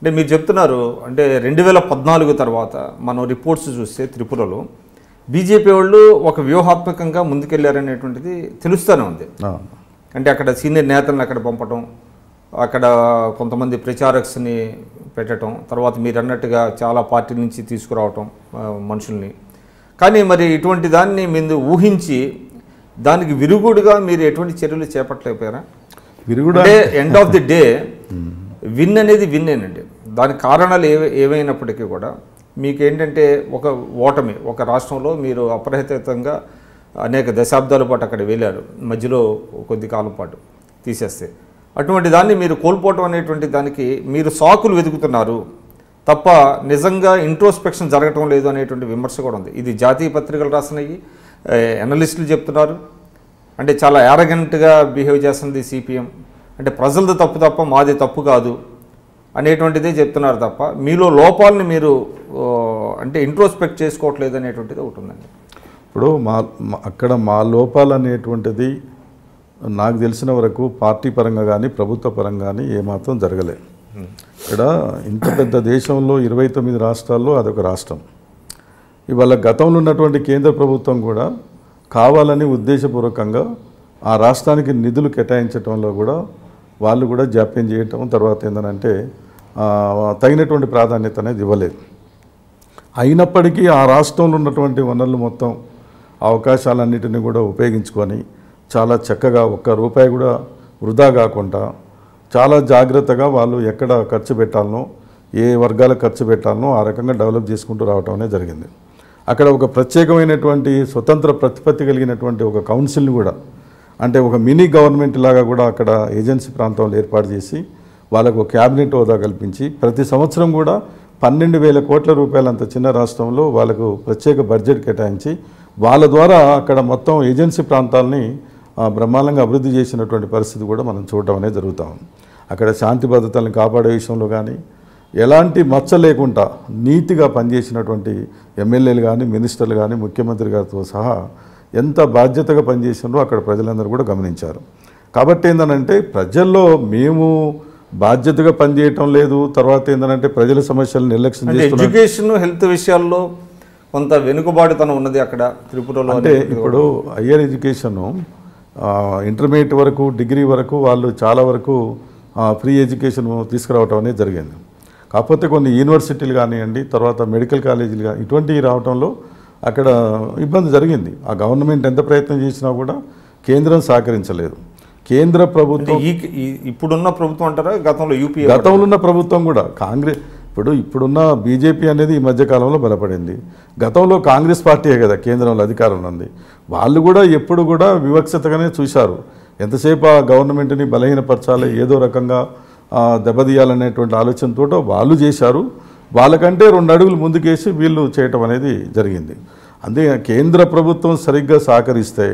అంటే మీరు చెప్తున్నారు అంటే 2014 తర్వాత మనం రిపోర్ట్స్ చూస్తే త్రిపురలో బీజేపీ వాళ్ళు ఒక వ్యూహాత్మకంగా ముందుకెళ్లారనేటువంటిది తెలుస్తూనే ఉంది. అంటే అక్కడ సీనియర్ నేతలను అక్కడ పంపటం, అక్కడ కొంతమంది ప్రచారక్స్ని పెట్టడం, తర్వాత మీరు అన్నట్టుగా చాలా పార్టీల నుంచి తీసుకురావటం మనుషుల్ని. కానీ మరి ఇటువంటి దాన్ని మీరు ఊహించి దానికి విరుగుడుగా మీరు ఎటువంటి చర్యలు చేపట్టలేకపోయారా? విరుగుడు అంటే end of the day win అనేది విన్నేనండి. దానికి కారణాలు ఏవైనప్పటికీ కూడా మీకేంటంటే ఒక ఓటమి, ఒక రాష్ట్రంలో మీరు అప్రహితంగా అనేక దశాబ్దాల పాటు అక్కడ వెళ్ళారు, మధ్యలో కొద్ది కాలం పాటు తీసేస్తే అటువంటి దాన్ని మీరు కోల్పోవటం అనేటువంటి దానికి మీరు సాకులు వెతుకుతున్నారు తప్ప నిజంగా ఇంట్రోస్పెక్షన్ జరగటం లేదు అనేటువంటి విమర్శ కూడా ఉంది. ఇది జాతీయ పత్రికలు రాసినవి, అనలిస్టులు చెప్తున్నారు. అంటే చాలా యారగెంట్గా బిహేవ్ చేస్తుంది సిపిఎం, అంటే ప్రజలది తప్పు తప్ప మాది తప్పు కాదు అనేటువంటిదే చెప్తున్నారు తప్ప మీలో లోపాలని మీరు అంటే ఇంట్రోస్పెక్ట్ చేసుకోవట్లేదు అనేటువంటిది ఒకటి ఉందండి. ఇప్పుడు అక్కడ మా లోపాలు అనేటువంటిది నాకు తెలిసిన వరకు పార్టీ పరంగా కానీ ప్రభుత్వ పరంగా కానీ ఏమాత్రం జరగలేదు. ఇక్కడ ఇంత పెద్ద దేశంలో 29 రాష్ట్రాల్లో అదొక రాష్ట్రం. ఇవాళ గతంలో ఉన్నటువంటి కేంద్ర ప్రభుత్వం కూడా కావాలని ఉద్దేశపూర్వకంగా ఆ రాష్ట్రానికి నిధులు కేటాయించడంలో కూడా వాళ్ళు కూడా జాప్యం చేయటం, తర్వాత ఏంటంటే తగినటువంటి ప్రాధాన్యత అనేది ఇవ్వలేదు. అయినప్పటికీ ఆ రాష్ట్రంలో ఉన్నటువంటి వనరులు మొత్తం అవకాశాలన్నిటిని కూడా ఉపయోగించుకొని చాలా చక్కగా ఒక్క రూపాయి కూడా వృధా కాకుండా చాలా జాగ్రత్తగా వాళ్ళు ఎక్కడ ఖర్చు పెట్టాలనో, ఏ వర్గాలకు ఖర్చు పెట్టాలనో ఆ రకంగా డెవలప్ చేసుకుంటూ రావటం అనేది జరిగింది. అక్కడ ఒక ప్రత్యేకమైనటువంటి స్వతంత్ర ప్రతిపత్తి కలిగినటువంటి ఒక కౌన్సిల్ని కూడా, అంటే ఒక మినీ గవర్నమెంట్ లాగా కూడా అక్కడ ఏజెన్సీ ప్రాంతంలో ఏర్పాటు చేసి వాళ్ళకు క్యాబినెట్ హోదా కల్పించి ప్రతి సంవత్సరం కూడా 12,000 కోట్ల రూపాయలు అంత చిన్న రాష్ట్రంలో వాళ్ళకు ప్రత్యేక బడ్జెట్ కేటాయించి వాళ్ళ ద్వారా అక్కడ మొత్తం ఏజెన్సీ ప్రాంతాలని బ్రహ్మాండంగా అభివృద్ధి చేసినటువంటి పరిస్థితి కూడా మనం చూడటం అనేది జరుగుతూ ఉంది. అక్కడ శాంతి భద్రతలను కాపాడే విషయంలో కానీ ఎలాంటి మచ్చ లేకుండా నీతిగా పనిచేసినటువంటి ఎమ్మెల్యేలు కానీ, మినిస్టర్లు కానీ, ముఖ్యమంత్రి గారితో సహా ఎంత బాధ్యతగా పనిచేసినారో అక్కడ ప్రజలందరూ కూడా గమనించారు. కాబట్టి ఏంటంటే ప్రజల్లో మేము బాధ్యతగా పనిచేయటం లేదు, తర్వాత ఏంటంటే ప్రజల సమస్యలు నిర్లక్ష్యం చేస్తున్నారు. ఎడ్యుకేషన్, హెల్త్ విషయాల్లో కొంత వెనుకబాటుతనం ఉన్నది అక్కడ త్రిపురలో. అంటే ఇప్పుడు హయ్యర్ ఎడ్యుకేషను ఇంటర్మీడియట్ వరకు, డిగ్రీ వరకు వాళ్ళు చాలా వరకు ఫ్రీ ఎడ్యుకేషన్ తీసుకురావటం అనేది జరిగింది. కాకపోతే కొన్ని యూనివర్సిటీలు కానివ్వండి, తర్వాత మెడికల్ కాలేజీలు కానీ ఇటువంటివి రావడంలో అక్కడ ఇబ్బంది జరిగింది. ఆ గవర్నమెంట్ ఎంత ప్రయత్నం చేసినా కూడా కేంద్రం సహకరించలేదు. కేంద్ర ప్రభుత్వం ఇప్పుడున్న ప్రభుత్వం అంటారా, గతంలో ఉన్న ప్రభుత్వం కూడా కాంగ్రెస్, ఇప్పుడున్న బీజేపీ అనేది ఈ మధ్యకాలంలో బలపడింది. గతంలో కాంగ్రెస్ పార్టీయే కదా కేంద్రంలో అధికారంలో ఉంది. వాళ్ళు కూడా ఎప్పుడు కూడా వివక్షతగానే చూశారు. ఎంతసేపు ఆ గవర్నమెంట్ని బలహీనపరచాలి, ఏదో రకంగా దెబ్బతీయాలనేటువంటి ఆలోచనతో వాళ్ళు చేశారు. వాళ్ళకంటే 2 అడుగులు ముందుకేసి వీళ్ళు చేయటం అనేది జరిగింది. అంతే కేంద్ర ప్రభుత్వం సరిగ్గా సహకరిస్తే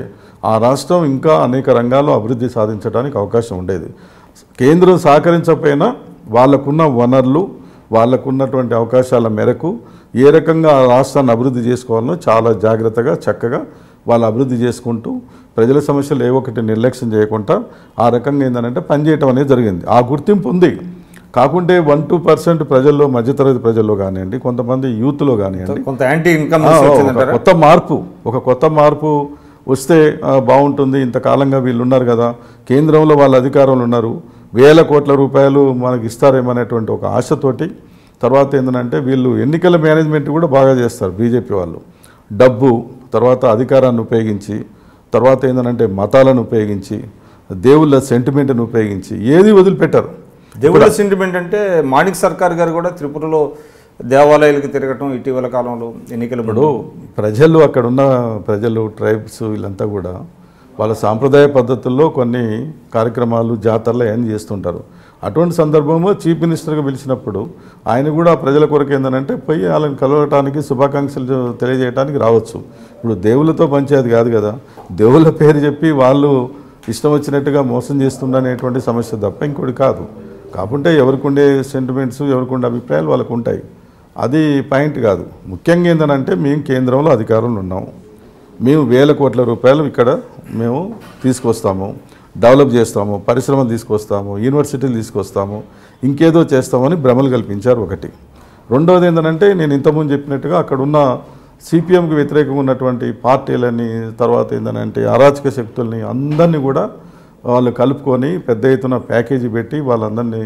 ఆ రాష్ట్రం ఇంకా అనేక రంగాల్లో అభివృద్ధి సాధించడానికి అవకాశం ఉండేది. కేంద్రం సహకరించకపోయినా వాళ్ళకున్న వనరులు, వాళ్ళకున్నటువంటి అవకాశాల మేరకు ఏ రకంగా ఆ రాష్ట్రాన్ని అభివృద్ధి చేసుకోవాలనో చాలా జాగ్రత్తగా చక్కగా వాళ్ళు అభివృద్ధి చేసుకుంటూ ప్రజల సమస్యలు ఏ ఒక్కటి నిర్లక్ష్యం చేయకుండా ఆ రకంగా ఏంటంటే పనిచేయటం అనేది జరిగింది. ఆ గుర్తింపు ఉంది. కాకుంటే 1-2% ప్రజల్లో, మధ్యతరగతి ప్రజల్లో కానివ్వండి, కొంతమంది యూత్లో కానివ్వండి కొత్త మార్పు వస్తే బాగుంటుంది. ఇంతకాలంగా వీళ్ళు ఉన్నారు కదా, కేంద్రంలో వాళ్ళ అధికారంలో ఉన్నారు, 1000 కోట్ల రూపాయలు మనకి ఇస్తారేమనేటువంటి ఒక ఆశతోటి, తర్వాత ఏంటంటే వీళ్ళు ఎన్నికల మేనేజ్మెంట్ కూడా బాగా చేస్తారు బీజేపీ వాళ్ళు. డబ్బు, తర్వాత అధికారాన్ని ఉపయోగించి, తర్వాత ఏంటంటే మతాలను ఉపయోగించి, దేవుళ్ళ సెంటిమెంట్ను ఉపయోగించి ఏది వదిలిపెట్టారు. దేవుళ్ళ సెంటిమెంట్ అంటే మాణిక్ సర్కార్ గారు కూడా త్రిపురలో దేవాలయాలకు తిరగటం ఇటీవల కాలంలో ఎన్నికలు. ప్రజలు అక్కడున్న ప్రజలు, ట్రైబ్స్ వీళ్ళంతా కూడా వాళ్ళ సాంప్రదాయ పద్ధతుల్లో కొన్ని కార్యక్రమాలు, జాతరలు ఏం చేస్తుంటారు. అటువంటి సందర్భంలో చీఫ్ మినిస్టర్గా పిలిచినప్పుడు ఆయన కూడా ప్రజల కొరకు ఏంటంటే పోయి వాళ్ళని కలవటానికి, శుభాకాంక్షలు తెలియజేయడానికి రావచ్చు. ఇప్పుడు దేవుళ్ళతో పంచేది కాదు కదా, దేవుళ్ళ పేరు చెప్పి వాళ్ళు ఇష్టం వచ్చినట్టుగా మోసం చేస్తుండనేటువంటి సమస్య తప్ప ఇంకోటి కాదు. కాకుంటే ఎవరికి ఉండే సెంటిమెంట్స్, ఎవరికి ఉండే అభిప్రాయాలు వాళ్ళకు ఉంటాయి. అది పాయింట్ కాదు. ముఖ్యంగా ఏంటంటే మేము కేంద్రంలో అధికారంలో ఉన్నాము, మేము 1000 కోట్ల రూపాయలు ఇక్కడ మేము తీసుకొస్తాము. డెవలప్ చేస్తాము, పరిశ్రమలు తీసుకొస్తాము, యూనివర్సిటీలు తీసుకొస్తాము, ఇంకేదో చేస్తామని భ్రమలు కల్పించారు ఒకటి. రెండవది ఏంటంటే నేను ఇంతకుముందు చెప్పినట్టుగా అక్కడున్న సిపిఎంకి వ్యతిరేకంగా ఉన్నటువంటి పార్టీలని, తర్వాత ఏంటంటే అరాచక శక్తుల్ని అందరినీ కూడా వాళ్ళు కలుపుకొని పెద్ద ఎత్తున ప్యాకేజీ పెట్టి వాళ్ళందరినీ